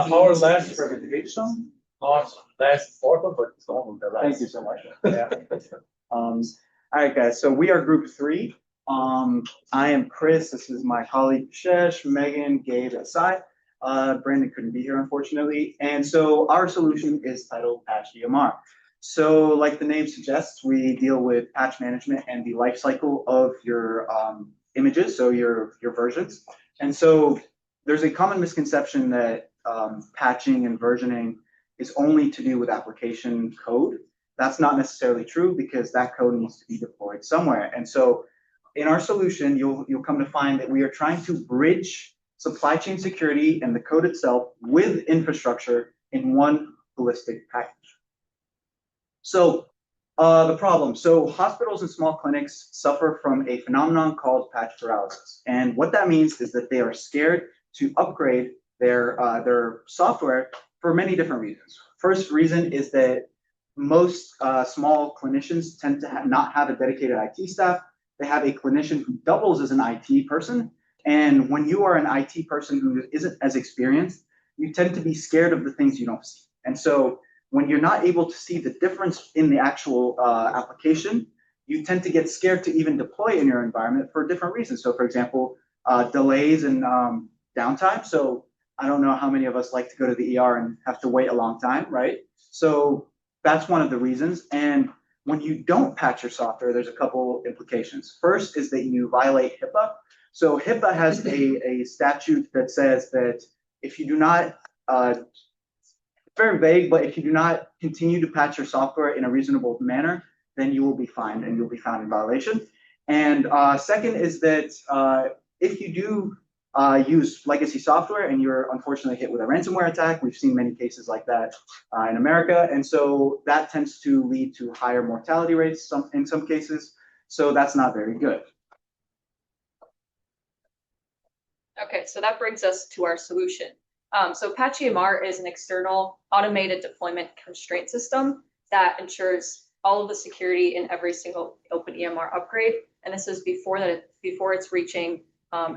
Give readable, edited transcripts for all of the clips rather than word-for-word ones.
Our last presentation, not last photo, but it's almost the last. Thank you so much. Yeah. All right, guys. So we are group 3. I am Chris. This is my colleague Bishesh, Megan, Gabe, and Sai. Brandon couldn't be here, unfortunately. And so our solution is titled PatchEMR. So, like the name suggests, we deal with patch management and the life cycle of your images, so your versions. And so there's a common misconception that patching and versioning is only to do with application code. That's not necessarily true because that code needs to be deployed somewhere. And so in our solution, you'll come to find that we are trying to bridge supply chain security and the code itself with infrastructure in one holistic package. So the problem. So hospitals and small clinics suffer from a phenomenon called patch paralysis. And what that means is that they are scared to upgrade their software for many different reasons. First reason is that most small clinicians tend to not have a dedicated IT staff. They have a clinician who doubles as an IT person. And when you are an IT person who isn't as experienced, you tend to be scared of the things you don't see. And so when you're not able to see the difference in the actual application, you tend to get scared to even deploy in your environment for different reasons. So for example, delays and downtime. So I don't know how many of us like to go to the ER and have to wait a long time, right? So that's one of the reasons. And when you don't patch your software, there's a couple implications. First is that you violate HIPAA. So HIPAA has a statute that says that if you do not, very vague, but if you do not continue to patch your software in a reasonable manner, then you will be fined and you'll be found in violation. And second is that if you do use legacy software and you're unfortunately hit with a ransomware attack, we've seen many cases like that in America. And so that tends to lead to higher mortality rates in some cases. So that's not very good. Okay, so that brings us to our solution. So PatchEMR is an external automated deployment constraint system that ensures all of the security in every single OpenEMR upgrade. And this is before it's reaching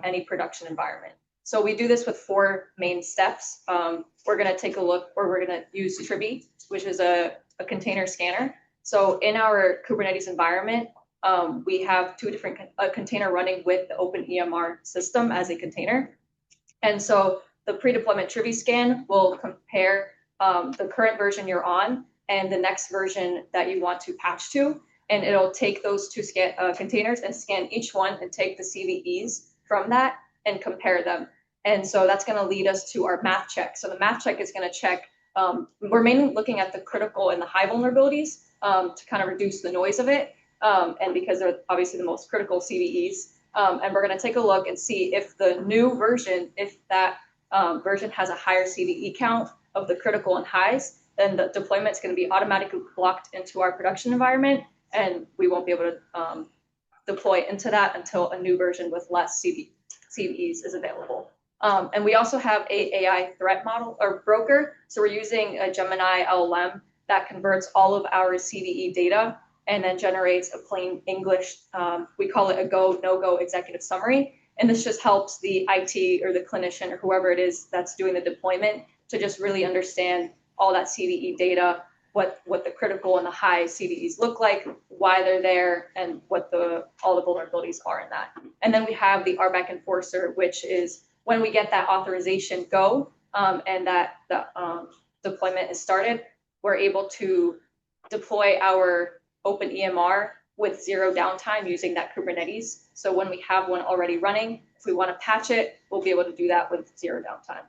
any production environment. So we do this with 4 main steps. We're going to take a look, or we're going to use Tribi, which is a container scanner. So in our Kubernetes environment, we have 2 different container running with the OpenEMR system as a container. And so the pre-deployment Tribi scan will compare the current version you're on and the next version that you want to patch to. And it'll take those 2 containers and scan each one and take the CVEs from that and compare them. And so that's going to lead us to our math check. So the math check is going to check, we're mainly looking at the critical and the high vulnerabilities to kind of reduce the noise of it. And because they're obviously the most critical CVEs. And we're going to take a look and see if the new version, if that version has a higher CVE count of the critical and highs, then the deployment is going to be automatically blocked into our production environment, and we won't be able to deploy into that until a new version with less CVEs is available. And we also have a AI threat model or broker. So we're using a Gemini LLM that converts all of our CVE data and then generates a plain English, we call it a go, no-go executive summary. And this just helps the IT or the clinician or whoever it is that's doing the deployment to just really understand all that CVE data, what the critical and the high CVEs look like, why they're there, and what all the vulnerabilities are in that. And then we have the RBAC enforcer, which is when we get that authorization go and that the deployment is started, we're able to deploy our OpenEMR with 0 downtime using that Kubernetes. So when we have one already running, if we want to patch it, we'll be able to do that with 0 downtime.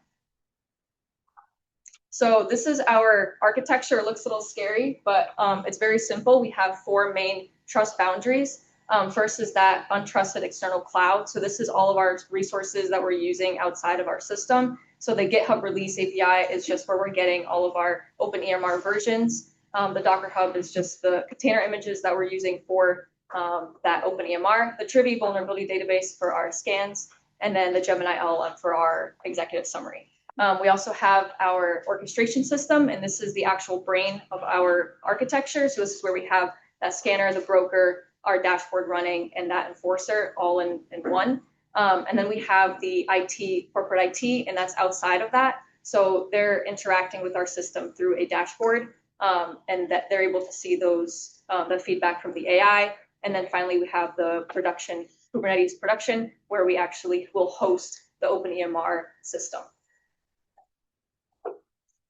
So this is our architecture. It looks a little scary, but it's very simple. We have 4 main trust boundaries. First is that untrusted external cloud. So this is all of our resources that we're using outside of our system. So the GitHub release API is just where we're getting all of our OpenEMR versions. The Docker Hub is just the container images that we're using for that OpenEMR, the Tribi vulnerability database for our scans, and then the Gemini LLM for our executive summary. We also have our orchestration system, and this is the actual brain of our architecture. So this is where we have that scanner, the broker, our dashboard running, and that enforcer all in one. And then we have the IT, corporate IT, and that's outside of that. So they're interacting with our system through a dashboard, and that they're able to see those the feedback from the AI. And then finally, we have the production, Kubernetes production, where we actually will host the OpenEMR system.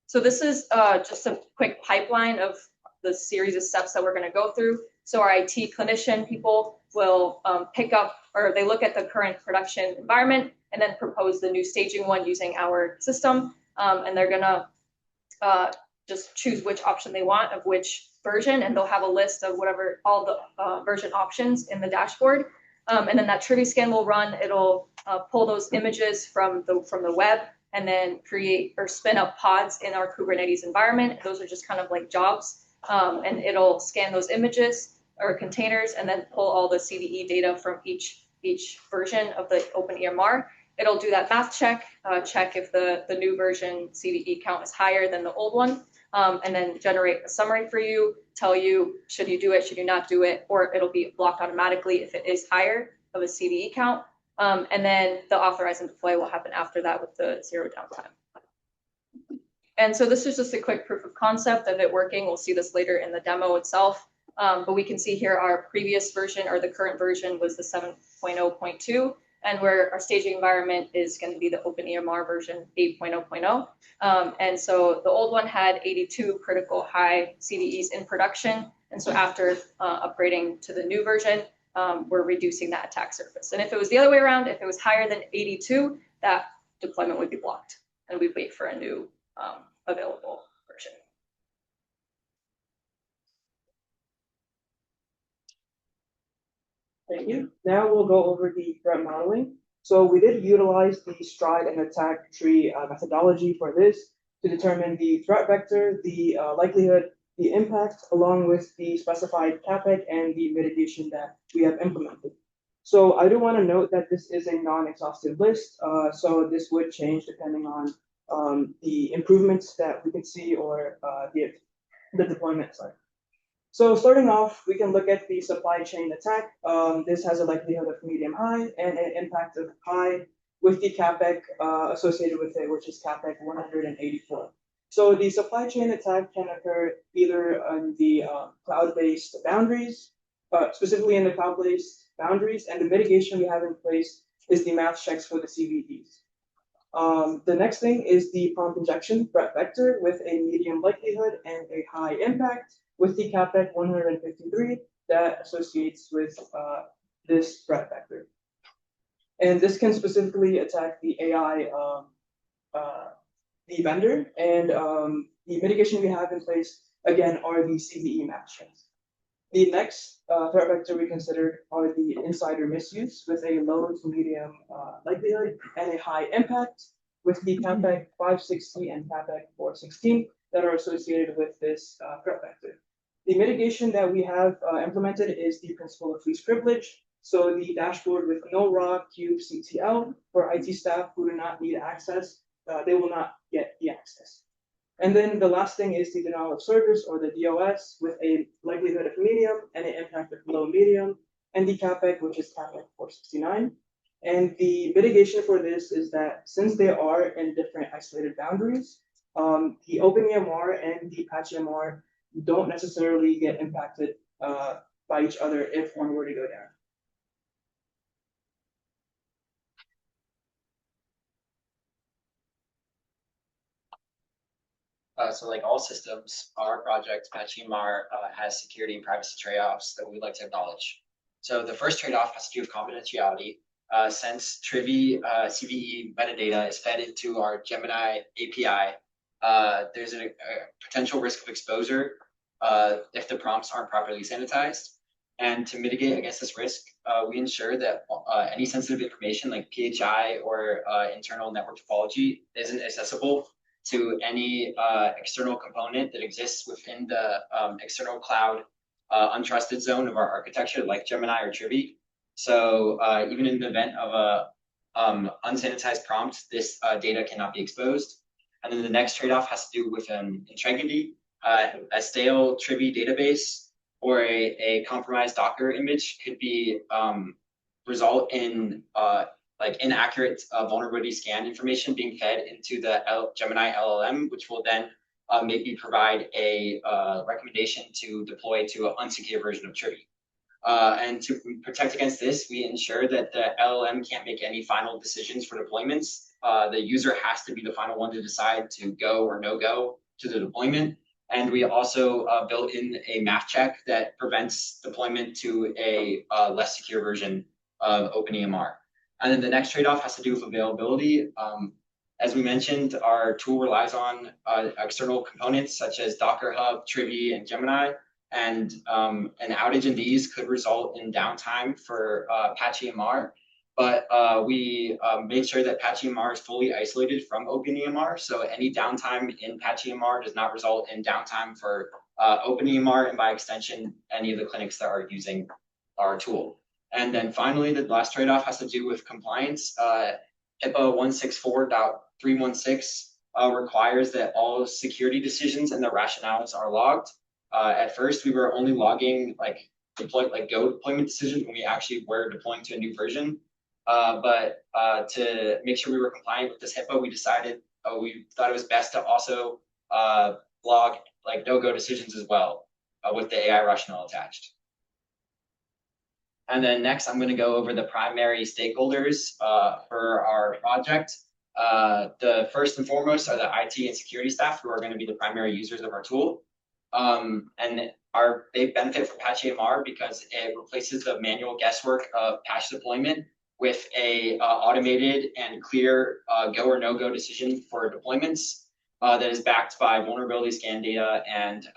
So this is just a quick pipeline of the series of steps that we're going to go through. So our IT clinician people will pick up, or they look at the current production environment and then propose the new staging one using our system. And they're going to just choose which option they want of which version, and they'll have a list of whatever all the version options in the dashboard. And then that trivia scan will run. It'll pull those images from the web and then create or spin up pods in our Kubernetes environment. Those are just kind of like jobs. And it'll scan those images or containers and then pull all the CVE data from each version of the OpenEMR. It'll do that math check, check if the new version CVE count is higher than the old one, and then generate a summary for you, tell you, should you do it, should you not do it, or it'll be blocked automatically if it is higher of a CVE count. And then the authorize and deploy will happen after that with the zero downtime. And so this is just a quick proof of concept of it working. We'll see this later in the demo itself. But we can see here our previous version, or the current version, was the 7.0.2, and where our staging environment is going to be the OpenEMR version 8.0.0. And so the old one had 82 critical high CVEs in production. And so after upgrading to the new version, we're reducing that attack surface. And if it was the other way around, if it was higher than 82, that deployment would be blocked, and we'd wait for a new available version. Thank you. Now we'll go over the threat modeling. So we did utilize the stride and attack tree methodology for this to determine the threat vector, the likelihood, the impact, along with the specified CAPEC and the mitigation that we have implemented. So I do want to note that this is a non-exhaustive list, so this would change depending on the improvements that we can see or the deployment side. So starting off, we can look at the supply chain attack. This has a likelihood of medium high and an impact of high with the CAPEC associated with it, which is CAPEC 184. So the supply chain attack can occur either on the cloud-based boundaries, specifically in the cloud-based boundaries, and the mitigation we have in place is the math checks for the CVEs. The next thing is the prompt injection threat vector with a medium likelihood and a high impact with the CAPEC 153 that associates with this threat vector. And this can specifically attack the AI, the vendor, and the mitigation we have in place, again, are the CVE match checks. The next threat vector we considered are the insider misuse with a low to medium likelihood and a high impact with the CAPEC 560 and CAPEC 416 that are associated with this threat vector. The mitigation that we have implemented is the principle of least privilege. So the dashboard with no raw cube CTL for IT staff who do not need access, they will not get the access. And then the last thing is the denial of service, or the DOS, with a likelihood of medium and an impact of low medium, and the CAPEC, which is CAPEC 469. And the mitigation for this is that since they are in different isolated boundaries, the OpenEMR and the PatchEMR don't necessarily get impacted by each other if one were to go down. So like all systems, our project, PatchEMR, has security and privacy trade-offs that we'd like to acknowledge. So the first trade-off has to do with confidentiality. Since Trivy CVE metadata is fed into our Gemini API, there's a potential risk of exposure if the prompts aren't properly sanitized. And to mitigate against this risk, we ensure that any sensitive information like PHI or internal network topology isn't accessible to any external component that exists within the external cloud untrusted zone of our architecture, like Gemini or Trivy. So even in the event of a unsanitized prompt, this data cannot be exposed. And then the next trade-off has to do with integrity. A stale Trivy database or a compromised Docker image could be result in like inaccurate vulnerability scan information being fed into the Gemini LLM, which will then maybe provide a recommendation to deploy to an unsecure version of Trivy. And to protect against this, we ensure that the LLM can't make any final decisions for deployments. The user has to be the final one to decide to go or no go to the deployment. And we also built in a math check that prevents deployment to a less secure version of OpenEMR. And then the next trade-off has to do with availability. As we mentioned, our tool relies on external components such as Docker Hub, Trivy, and Gemini. And an outage in these could result in downtime for PatchEMR. But we made sure that PatchEMR is fully isolated from OpenEMR. So any downtime in PatchEMR does not result in downtime for OpenEMR and by extension, any of the clinics that are using our tool. And then finally, the last trade-off has to do with compliance. HIPAA 164.316 requires that all security decisions and the rationales are logged. At first, we were only logging like Go deployment decisions when we actually were deploying to a new version. But to make sure we were compliant with this HIPAA, we decided we thought it was best to also log like no-go decisions as well with the AI rationale attached. And then next, I'm going to go over the primary stakeholders for our project. The first and foremost are the IT and security staff, who are going to be the primary users of our tool. And they benefit from PatchEMR because it replaces the manual guesswork of patch deployment with a automated and clear go or no-go decision for deployments that is backed by vulnerability scan data and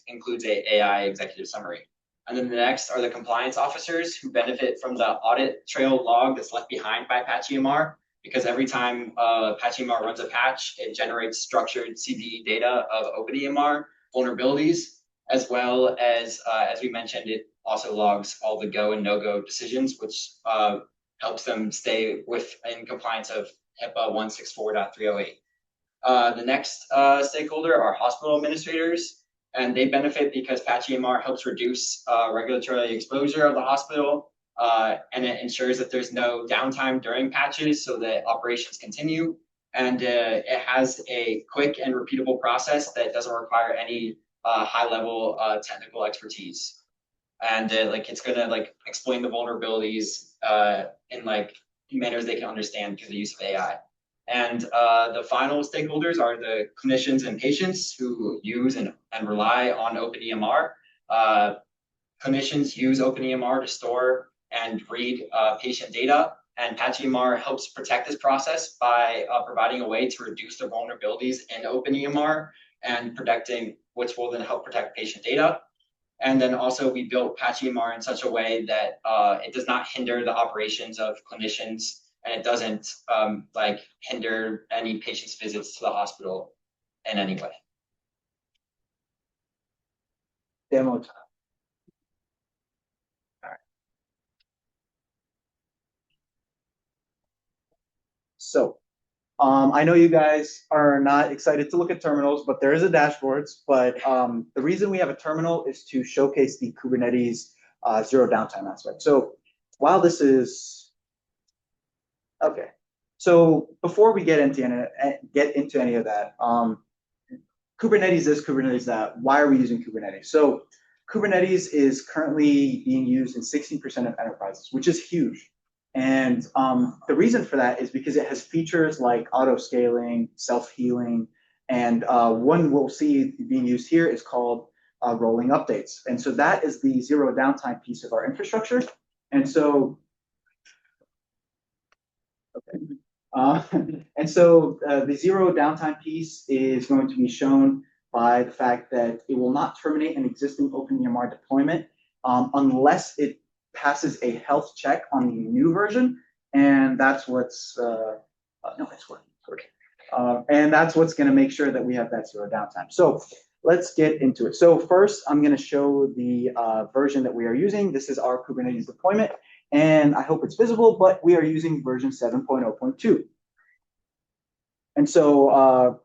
includes a AI executive summary. And then the next are the compliance officers, who benefit from the audit trail log that's left behind by PatchEMR, because every time PatchEMR runs a patch, it generates structured CVE data of OpenEMR vulnerabilities, as well as we mentioned, it also logs all the go and no-go decisions, which helps them stay in compliance of HIPAA 164.308. The next stakeholder are hospital administrators, and they benefit because PatchEMR helps reduce regulatory exposure of the hospital, and it ensures that there's no downtime during patches so that operations continue. And it has a quick and repeatable process that doesn't require any high-level technical expertise. And it's gonna explain the vulnerabilities in manners they can understand through the use of AI. And the final stakeholders are the clinicians and patients who use and rely on OpenEMR. Clinicians use OpenEMR to store and read patient data, and PatchEMR helps protect this process by providing a way to reduce the vulnerabilities in OpenEMR and protecting, which will then help protect patient data. And then also we built PatchEMR in such a way that it does not hinder the operations of clinicians, and it doesn't hinder any patient's visits to the hospital in any way. Demo time. All right. So, I know you guys are not excited to look at terminals, but there is a dashboards. But the reason we have a terminal is to showcase the Kubernetes zero downtime aspect. So while this is okay, so before we get into any of that, Kubernetes this, Kubernetes that. Why are we using Kubernetes? So Kubernetes is currently being used in 60% of enterprises, which is huge. And the reason for that is because it has features like auto scaling, self-healing, and one we'll see being used here is called rolling updates. And so that is the zero downtime piece of our infrastructure. And so, okay. The zero downtime piece is going to be shown by the fact that it will not terminate an existing OpenEMR deployment unless it passes a health check on the new version, and that's what's and that's what's going to make sure that we have that zero downtime. So let's get into it. So first, I'm going to show the version that we are using. This is our Kubernetes deployment, and I hope it's visible, but we are using version 7.0.2. And so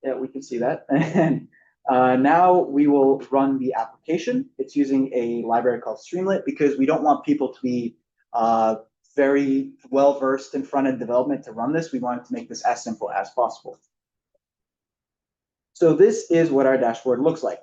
yeah, we can see that. And now we will run the application. It's using a library called Streamlit because we don't want people to be very well versed in front end development to run this. We wanted to make this as simple as possible. So this is what our dashboard looks like.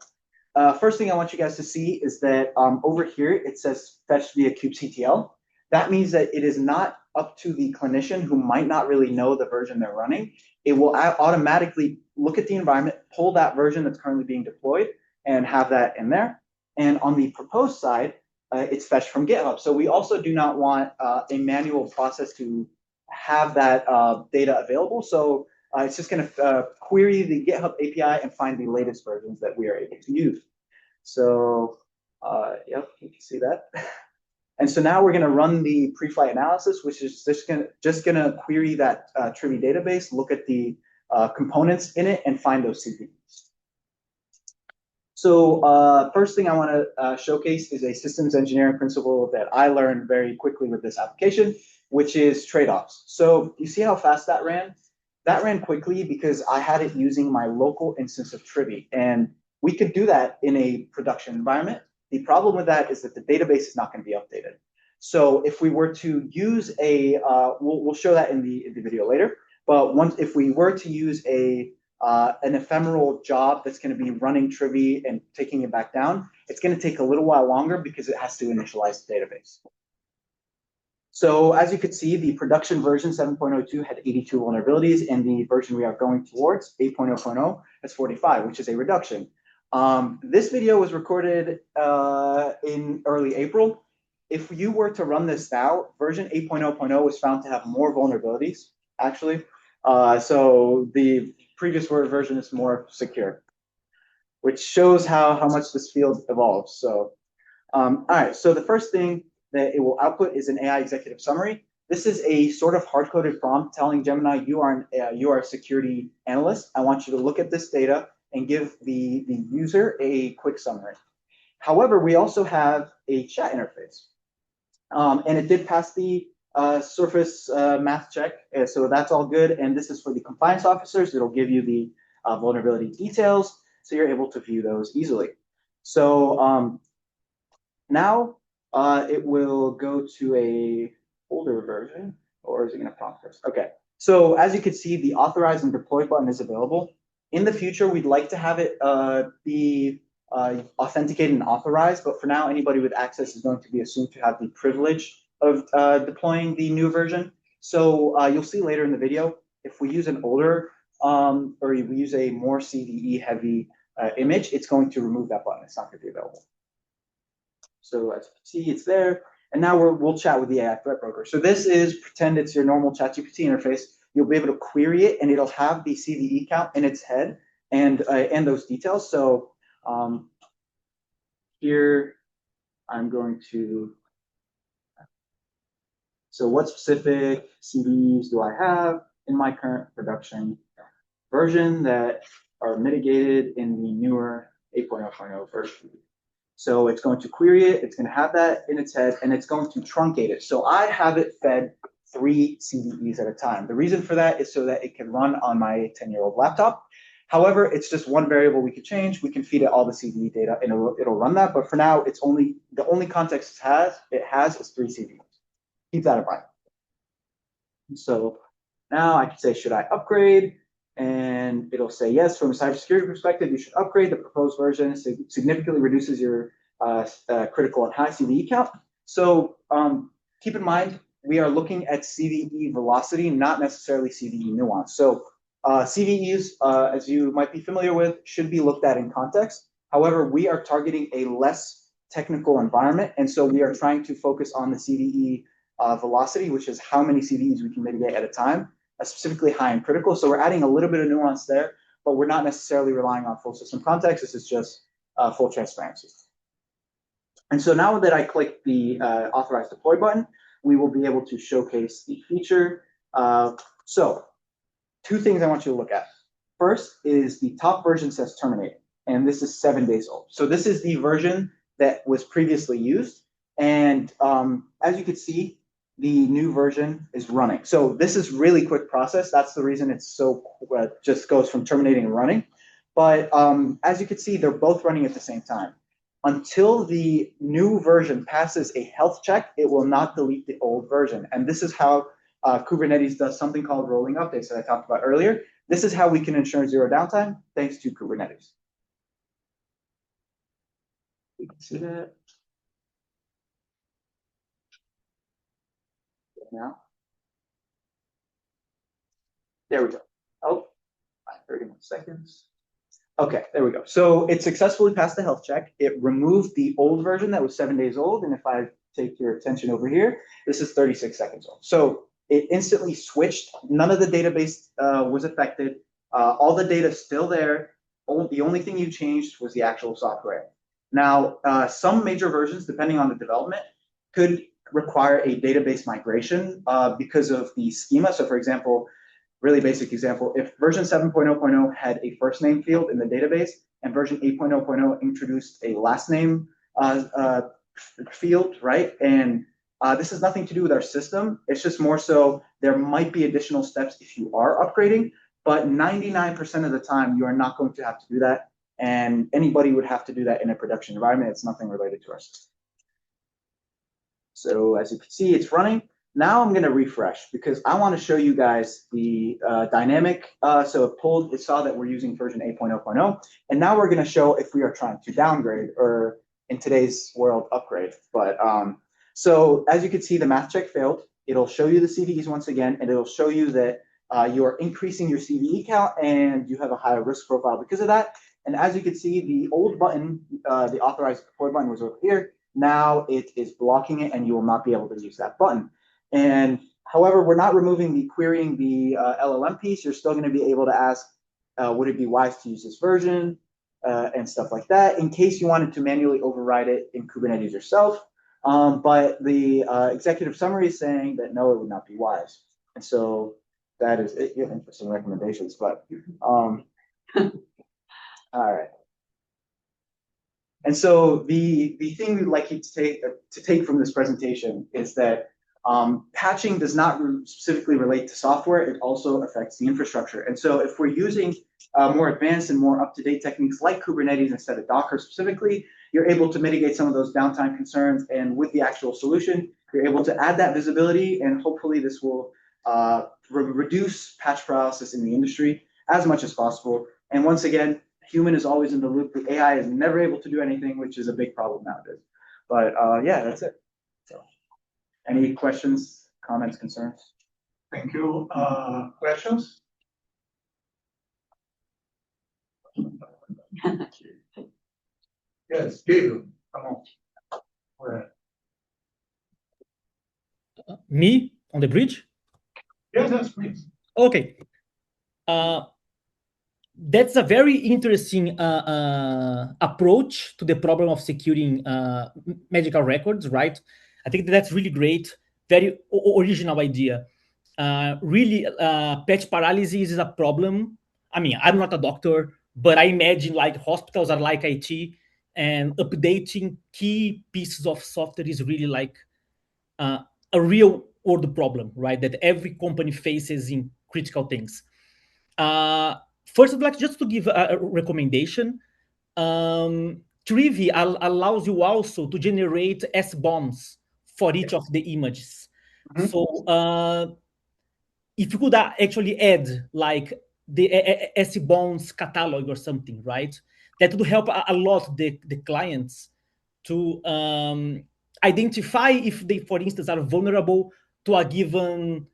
First thing I want you guys to see is that over here it says fetch via kubectl. That means that it is not up to the clinician who might not really know the version they're running. It will automatically look at the environment, pull that version that's currently being deployed, and have that in there. And on the proposed side, it's fetched from GitHub. So we also do not want a manual process to have that data available. So it's just going to query the GitHub API and find the latest versions that we are able to use. So, yep, you can see that. And so now we're going to run the pre-flight analysis, which is just going to query that Trivy database, look at the components in it, and find those CVEs. So first thing I want to showcase is a systems engineering principle that I learned very quickly with this application, which is trade-offs. So you see how fast that ran? That ran quickly because I had it using my local instance of Trivy, and we could do that in a production environment. The problem with that is that the database is not going to be updated. So if we were to use a, we'll show that in the video later, but if we were to use an ephemeral job that's going to be running Trivy and taking it back down, it's going to take a little while longer because it has to initialize the database. So as you could see, the production version 7.02 had 82 vulnerabilities, and the version we are going towards, 8.0.0, has 45, which is a reduction. This video was recorded in early April. If you were to run this now, version 8.0.0 was found to have more vulnerabilities, actually. So the previous version is more secure, which shows how much this field evolves. So, all right, so the first thing that it will output is an AI executive summary. This is a sort of hard-coded prompt telling Gemini, you are a security analyst. I want you to look at this data and give the user a quick summary. However, we also have a chat interface. And it did pass the surface math check, so that's all good. And this is for the compliance officers. It'll give you the vulnerability details, so you're able to view those easily. So now it will go to a older version, or is it going to prompt first? Okay. So as you can see, the authorize and deploy button is available. In the future, we'd like to have it be authenticated and authorized, but for now, anybody with access is going to be assumed to have the privilege of deploying the new version. So you'll see later in the video, if we use an older or we use a more CVE heavy image, it's going to remove that button. It's not going to be available. So as you can see, it's there. And now we'll chat with the AI threat broker. So this is, pretend it's your normal ChatGPT interface. You'll be able to query it, and it'll have the CVE count in its head and those details. So here I'm going to, so what specific CVEs do I have in my current production version that are mitigated in the newer 8.0.0 version? So it's going to query it, it's going to have that in its head, and it's going to truncate it. So I have it fed 3 CVEs at a time. The reason for that is so that it can run on my 10-year-old laptop. However, it's just one variable we could change. We can feed it all the CVE data, and it'll run that. But for now, it's the only context it has is 3 CVEs. Keep that in mind. So now I can say, should I upgrade? And it'll say, yes, from a cybersecurity perspective, you should upgrade. The proposed version significantly reduces your critical and high CVE count. So keep in mind, we are looking at CVE velocity, not necessarily CVE nuance. So CVEs, as you might be familiar with, should be looked at in context. However, we are targeting a less technical environment, and so we are trying to focus on the CVE velocity, which is how many CVEs we can mitigate at a time, specifically high and critical. So we're adding a little bit of nuance there, but we're not necessarily relying on full system context. This is just full transparency. And so now that I click the authorize deploy button, we will be able to showcase the feature. So 2 things I want you to look at. First is the top version says terminate, and this is 7 days old. So this is the version that was previously used. And as you can see, the new version is running. So this is really quick process. That's the reason it's so just goes from terminating and running. But as you can see, they're both running at the same time. until the new version passes a health check, it will not delete the old version. And this is how Kubernetes does something called rolling updates that I talked about earlier. This is how we can ensure zero downtime thanks to Kubernetes. You can see that now. There we go. Oh, 31 seconds. Okay, there we go. So it successfully passed the health check. It removed the old version that was 7 days old. And if I take your attention over here, this is 36 seconds old. So it instantly switched. None of the database was affected. All the data is still there. The only thing you changed was the actual software. Now, some major versions, depending on the development, could require a database migration because of the schema. So for example, really basic example, if version 7.0.0 had a first name field in the database and version 8.0.0 introduced a last name field, right? And this has nothing to do with our system. It's just more so there might be additional steps if you are upgrading, but 99% of the time you are not going to have to do that. And anybody would have to do that in a production environment. It's nothing related to our system. So as you can see, it's running. Now I'm going to refresh because I want to show you guys the dynamic. So it saw that we're using version 8.0.0. And now we're going to show if we are trying to downgrade or in today's world upgrade. But so as you can see, the math check failed. It'll show you the CVEs once again, and it'll show you that you are increasing your CVE count and you have a higher risk profile because of that. And as you can see, the old button, the authorized deploy button was over here. Now it is blocking it and you will not be able to use that button. And however, we're not removing the querying the LLM piece. You're still going to be able to ask, would it be wise to use this version and stuff like that in case you wanted to manually override it in Kubernetes yourself. But the executive summary is saying that no, it would not be wise. And so that is it. You have interesting recommendations, but all right. And so the thing we'd like you to take from this presentation is that patching does not specifically relate to software. It also affects the infrastructure. And so if we're using more advanced and more up-to-date techniques like Kubernetes instead of Docker specifically, you're able to mitigate some of those downtime concerns. And with the actual solution, you're able to add that visibility. And hopefully this will reduce patch paralysis in the industry as much as possible. And once again, human is always in the loop. The AI is never able to do anything, which is a big problem nowadays. But yeah, that's it. So, any questions, comments, concerns? Thank you. Questions? Yes, Gabe, come on. Go ahead. Me on the bridge? Yes, please. Okay. That's a very interesting approach to the problem of securing medical records, right? I think that's really great, very original idea. Really, patch paralysis is a problem. I mean, I'm not a doctor, but I imagine like hospitals are like IT, and updating key pieces of software is really like a real world problem, right? That every company faces in critical things. First, I'd like just to give a recommendation. Trivy allows you also to generate S-bombs for each of the images. Mm-hmm. So if you could actually add like the S-bombs catalog or something, right? That would help a lot the clients to identify if they, for instance, are vulnerable to a given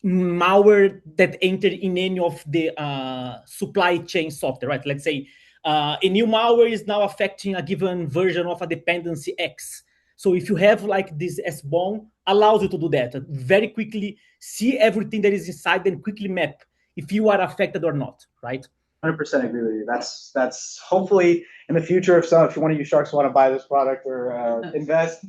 malware that entered in any of the supply chain software, right? Let's say a new malware is now affecting a given version of a dependency X. So if you have like this S-bomb, allows you to do that very quickly, see everything that is inside, and quickly map if you are affected or not, right? 100% agree with you. That's hopefully in the future, if one of you sharks want to buy this product or invest,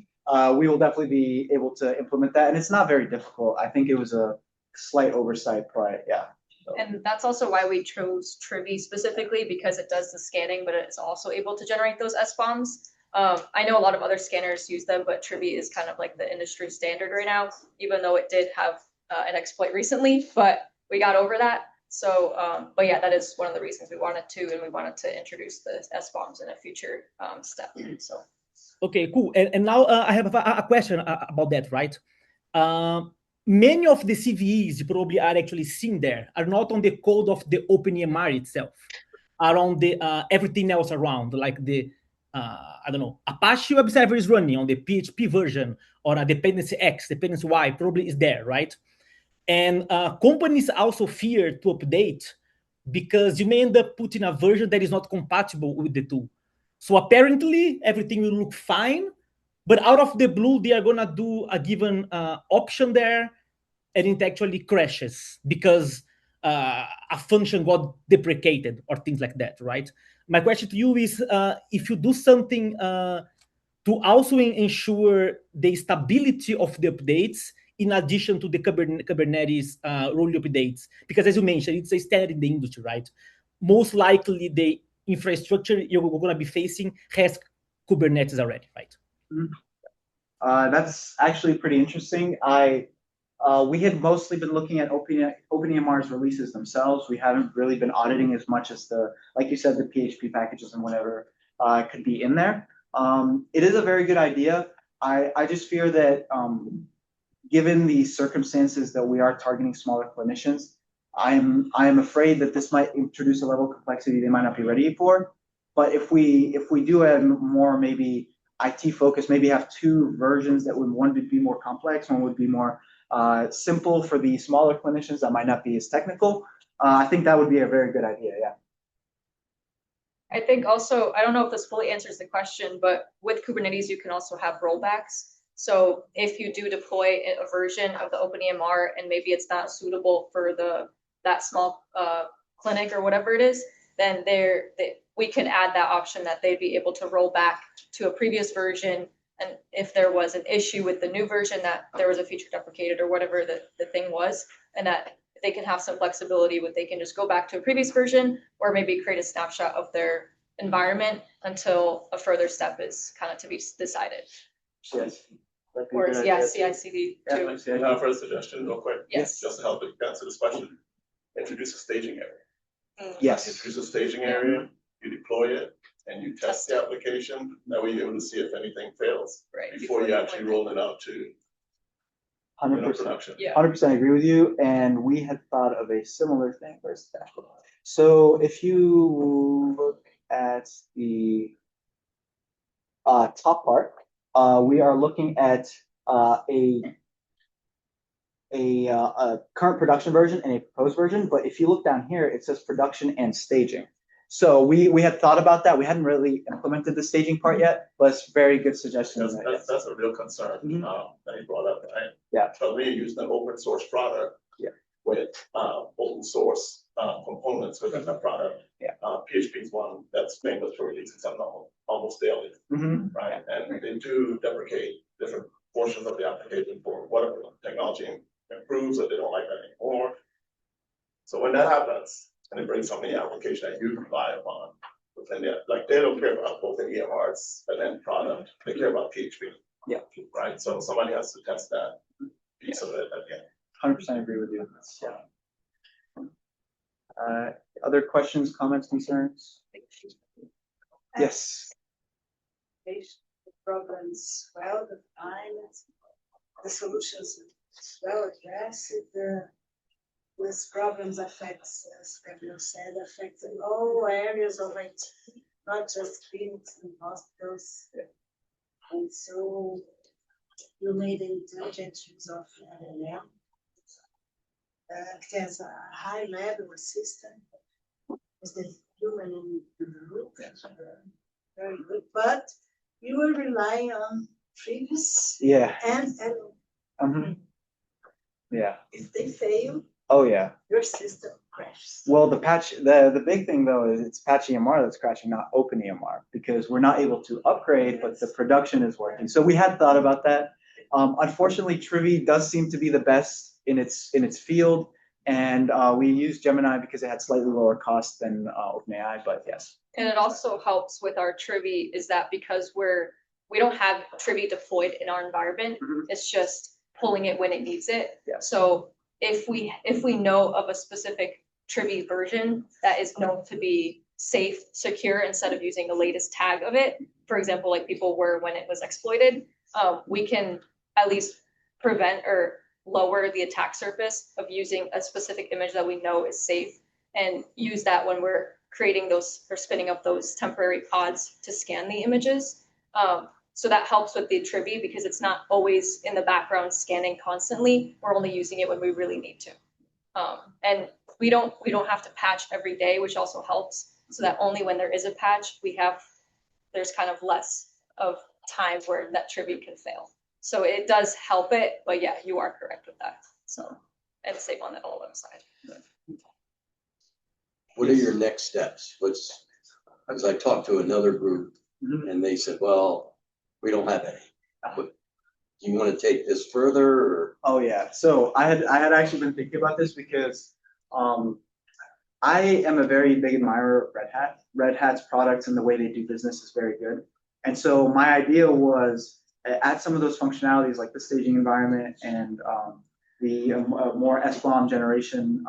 we will definitely be able to implement that. And it's not very difficult. I think it was a slight oversight, but yeah. So. And that's also why we chose Trivy specifically, because it does the scanning, but it's also able to generate those S-bombs. I know a lot of other scanners use them, but Trivy is kind of like the industry standard right now, even though it did have an exploit recently, but we got over that. So, but yeah, that is one of the reasons we wanted to, and we wanted to introduce the SBOMs in a future step. So. Okay, cool. And now I have a question about that, right? Many of the CVEs you probably are actually seeing there are not on the code of the OpenEMR itself, are on the everything else around, like the I don't know, Apache web server is running on the PHP version, or a dependency X, dependency Y probably is there, right? And companies also fear to update because you may end up putting a version that is not compatible with the tool. So apparently everything will look fine, but out of the blue, they are gonna do a given option there, and it actually crashes because a function got deprecated or things like that, right? My question to you is, if you do something to also ensure the stability of the updates in addition to the Kubernetes role updates, because as you mentioned, it's a standard in the industry, right? Most likely the infrastructure you're going to be facing has Kubernetes already, right? That's actually pretty interesting. We had mostly been looking at OpenEMR's releases themselves. We haven't really been auditing as much as like you said, the PHP packages and whatever could be in there. It is a very good idea. I just fear that given the circumstances that we are targeting smaller clinicians, I am afraid that this might introduce a level of complexity they might not be ready for. But if we do have more maybe IT focus, maybe have two versions that one would be more complex, one would be more simple for the smaller clinicians that might not be as technical. I think that would be a very good idea. Yeah. I think also, I don't know if this fully answers the question, but with Kubernetes, you can also have rollbacks. So if you do deploy a version of the OpenEMR and maybe it's not suitable for that small clinic or whatever it is, then we can add that option that they'd be able to roll back to a previous version. And if there was an issue with the new version, that there was a feature deprecated or whatever the thing was, and that they can have some flexibility with, they can just go back to a previous version or maybe create a snapshot of their environment until a further step is kind of to be decided. Yes. Or yeah, CI/CD too. I have a suggestion real quick. Yes. Just to help answer this question. Introduce a staging area. Yes. Introduce a staging area, you deploy it, and you test the application. That way you're able to see if anything fails before you actually roll it out to 100%. production. Yeah. 100% agree with you. And we had thought of a similar thing. Where's that? So if you look at the top part, we are looking at a current production version and a proposed version. But if you look down here, it says production and staging. So we had thought about that. We hadn't really implemented the staging part yet, but it's very good suggestion. That's a real concern that you brought up, right? Yeah. So we used an open source product with open source components within the product. Yeah. PHP is one that's famous for releasing something almost daily, right? And they do deprecate different portions of the application for whatever technology improves, or they don't like that anymore. So when that happens, and it brings something application that you rely upon within there, like they don't care about both the EMRs and then product, they care about PHP. Yeah. Right. So somebody has to test that piece of it again. 100% agree with you. Other questions, comments, concerns? Yes. Problems well defined, the solutions well addressed. These problems affects, as Gabriel said, affects all areas of IT, not just clinics and hospitals. And so you made intelligent use of LLM. It has a high level assistant with the human in the loop. Very good. But you were relying on previous and yeah. If they fail, oh yeah, your system crashes. Well, the big thing though is it's PatchEMR that's crashing, not OpenEMR, because we're not able to upgrade, but the production is working. So we had thought about that. Unfortunately, Trivy does seem to be the best in its field, and we used Gemini because it had slightly lower cost than OpenAI. But yes. And it also helps with our Trivy is that because we don't have Trivy deployed in our environment, it's just pulling it when it needs it. Yeah. So if we know of a specific Trivy version that is known to be safe, secure, instead of using the latest tag of it, for example, like people were when it was exploited, we can at least prevent or lower the attack surface of using a specific image that we know is safe, and use that when we're creating those or spinning up those temporary pods to scan the images. So that helps with the Trivy because it's not always in the background scanning constantly. We're only using it when we really need to. And we don't have to patch every day, which also helps, so that only when there is a patch, there's kind of less of time where that Trivy can fail. So it does help it, but yeah, you are correct with that. So, and save on that LLM side. What are your next steps? As I talked to another group and they said, well, we don't have any. But do you want to take this further or? Oh yeah. So I had actually been thinking about this because I am a very big admirer of Red Hat. Red Hat's products and the way they do business is very good. And so my idea was add some of those functionalities like the staging environment and the more SBOM generation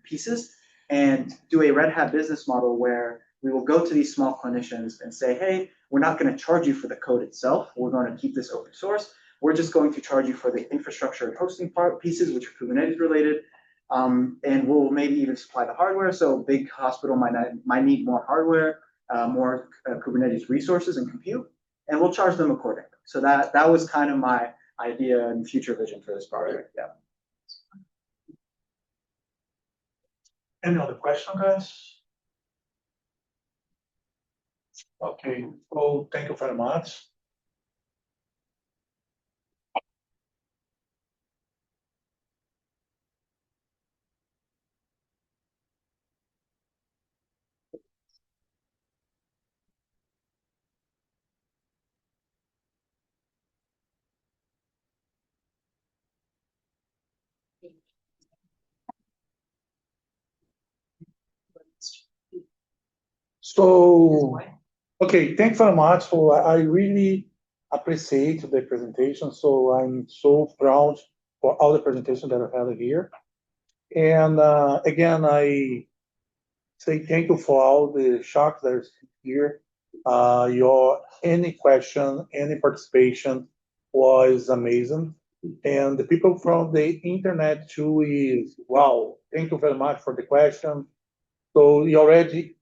pieces, and do a Red Hat business model where we will go to these small clinicians and say, hey, we're not going to charge you for the code itself. We're going to keep this open source. We're just going to charge you for the infrastructure and hosting pieces, which are Kubernetes related. And we'll maybe even supply the hardware. So big hospital might need more hardware, more Kubernetes resources and compute, and we'll charge them accordingly. So that was kind of my idea and future vision for this project. Yeah. Any other question, guys? Okay, well, thank you very much. So, okay, thanks very much. So I really appreciate the presentation. So I'm so proud for all the presentation that I had here. And again, I say thank you for all the sharks that are here. Any question, any participation was amazing. And the people from the internet too is, wow, thank you very much for the question. So you already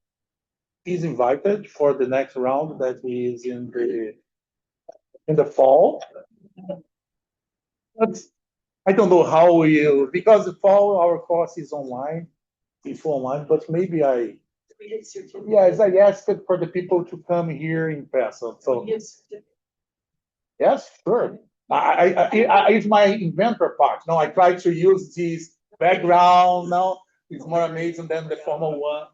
is invited for the next round that is in the fall. But I don't know how we'll, because the fall our course is online, but maybe yes, I asked for the people to come here in person. So yes, sure. It's my inventor part. No, I try to use this background now. It's more amazing than the formal one.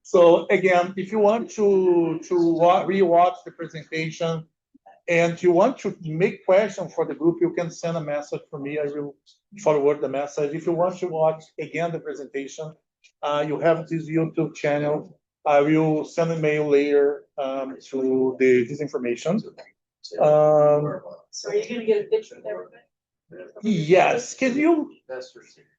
So again, if you want to rewatch the presentation and you want to make questions for the group, you can send a message for me. I will forward the message. If you want to watch again the presentation, you have this YouTube channel. I will send a mail later to this information. So are you gonna get a picture of everybody? Yes.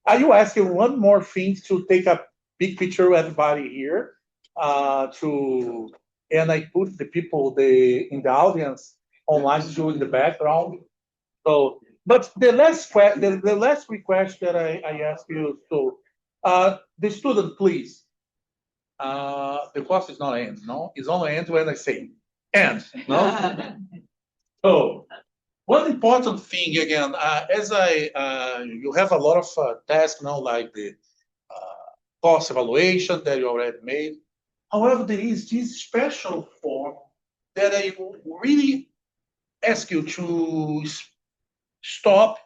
Are you asking one more thing to take a big picture of everybody here? And I put the people in the audience online too in the background. So, but the last request that I ask you to the student, please. The course is not end, no? It's only end when I say end, no? So, one important thing again, you have a lot of tasks now, like the course evaluation that you already made. However, there is this special form that I really ask you to stop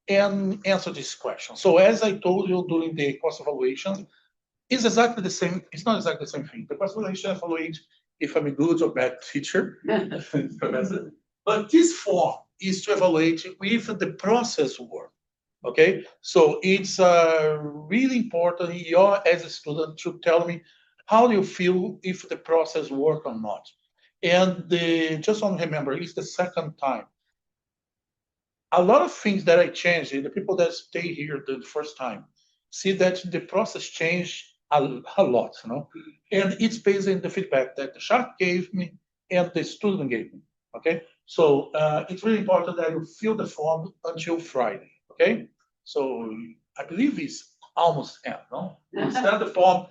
and answer this question. So as I told you during the course evaluation, it's exactly the same. It's not exactly the same thing. The course evaluation evaluates if I'm a good or bad teacher. But this form is to evaluate if the process works. Okay, so it's really important as a student to tell me how do you feel if the process work or not. And just want to remember, it's the second time. A lot of things that I changed, the people that stay here the first time, see that the process changed a lot, and it's based on the feedback that the shark gave me and the student gave me. Okay, so it's really important that you fill the form until Friday. Okay, so I believe it's almost end. No, send the form,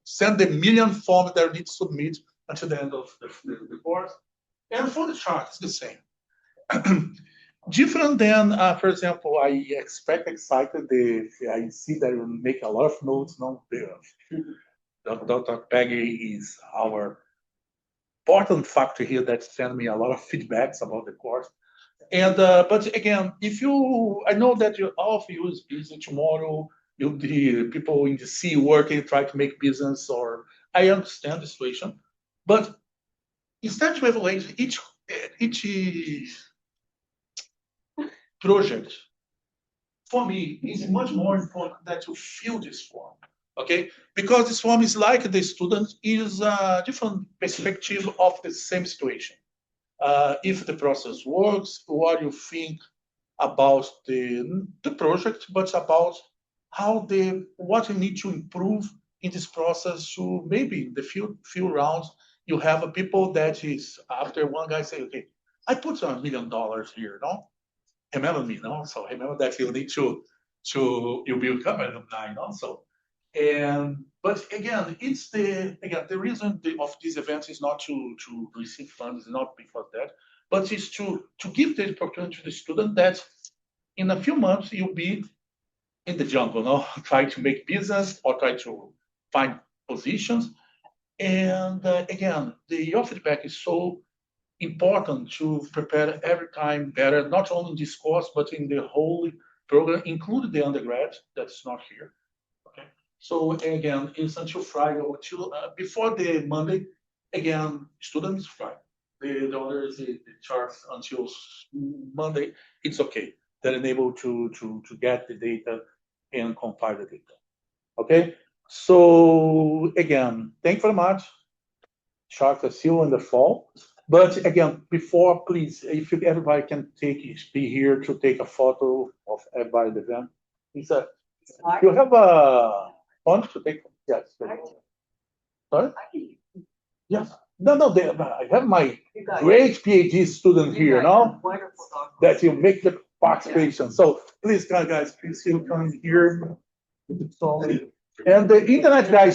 send the million form that you need to submit until the end of the course. And for the chart, it's the same. Different than, for example, I expect excited. I see that you make a lot of notes. No, Dr. Peggy is our important factor here that send me a lot of feedbacks about the course. And but again, if you, I know that all of you is busy tomorrow. You'll be people in the sea working, try to make business, or I understand the situation, but instead to evaluate each project, for me, is much more important that you fill this form, okay? Because this form is like the student is a different perspective of the same situation. If the process works, what you think about the project, but about how what you need to improve in this process to maybe in the few rounds, you have a people that is, after one guy say, okay, I put $1 million here, no? Remember me, no? So remember that you need to you'll be covered of 9 also. And but again, it's the reason of this event is not to receive funds, not because that, but it's to give the opportunity to the student that in a few months you'll be in the jungle, no? Try to make business or try to find positions. And again, your feedback is so important to prepare every time better, not only in this course, but in the whole program, including the undergrad that's not here. Okay. So again, it's until Friday or till before the Monday. Again, students Friday. The others the charts until Monday. It's okay. They're able to get the data and compile the data. Okay. So again, thank you very much. Charts are still in the fall. But again, before, please, if everybody can be here to take a photo of everybody at the event. You have a font to take? Yes. Sorry? Yes. No, I have my great PhD student here, no? That you make the participation. So please, guys, please come here. And the internet guys.